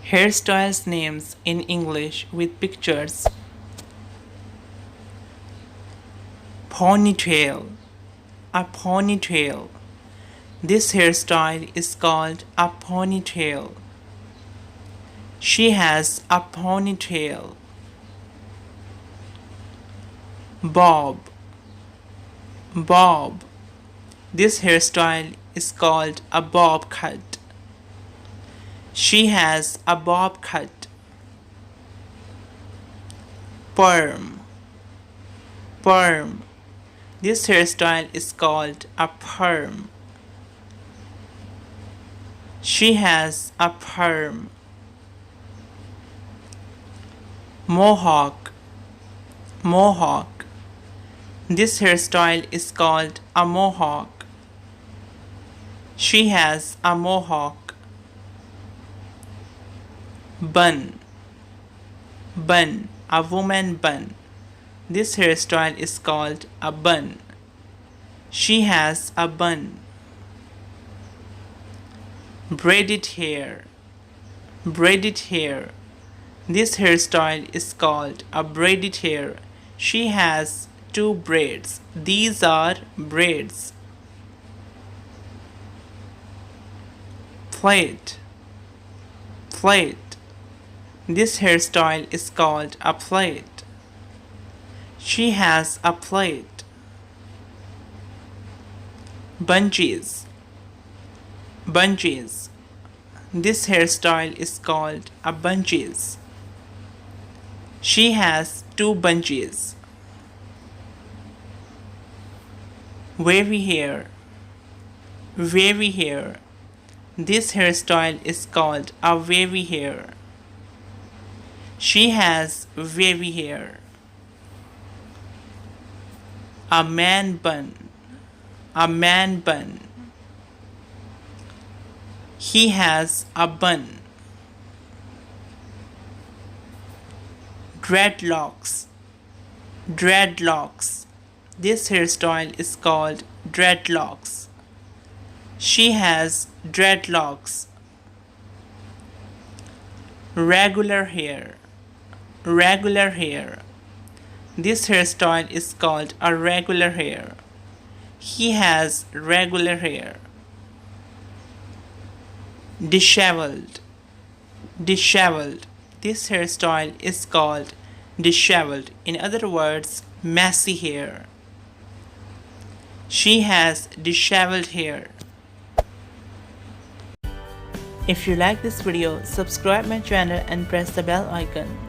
Hairstyles names in English with pictures. Ponytail. A ponytail. This hairstyle is called a ponytail. She has a ponytail. Bob. Bob. This hairstyle is called a bob cut. She has a bob cut. Perm. Perm. This hairstyle is called a perm. She has a perm. Mohawk. Mohawk. This hairstyle is called a mohawk. She has a mohawk. Bun. Bun. A woman bun. This hairstyle is called a bun. She has a bun. Braided hair. Braided hair. This hairstyle is called a braided hair. She has two braids. These are braids. Plait. Plait. This hairstyle is called a plait. She has a plait. Bunches. Bunches. This hairstyle is called a bunches. She has two bunches. Wavy hair. Wavy hair. This hairstyle is called a wavy hair. She has wavy hair. A man bun. A man bun. He has a bun. Dreadlocks. Dreadlocks. This hairstyle is called dreadlocks. She has dreadlocks. Regular hair. Regular hair. This hairstyle is called a regular hair. He has regular hair. Disheveled. Disheveled. This hairstyle is called disheveled. In other words, messy hair. She has disheveled hair. If you like this video, subscribe my channel and press the bell icon.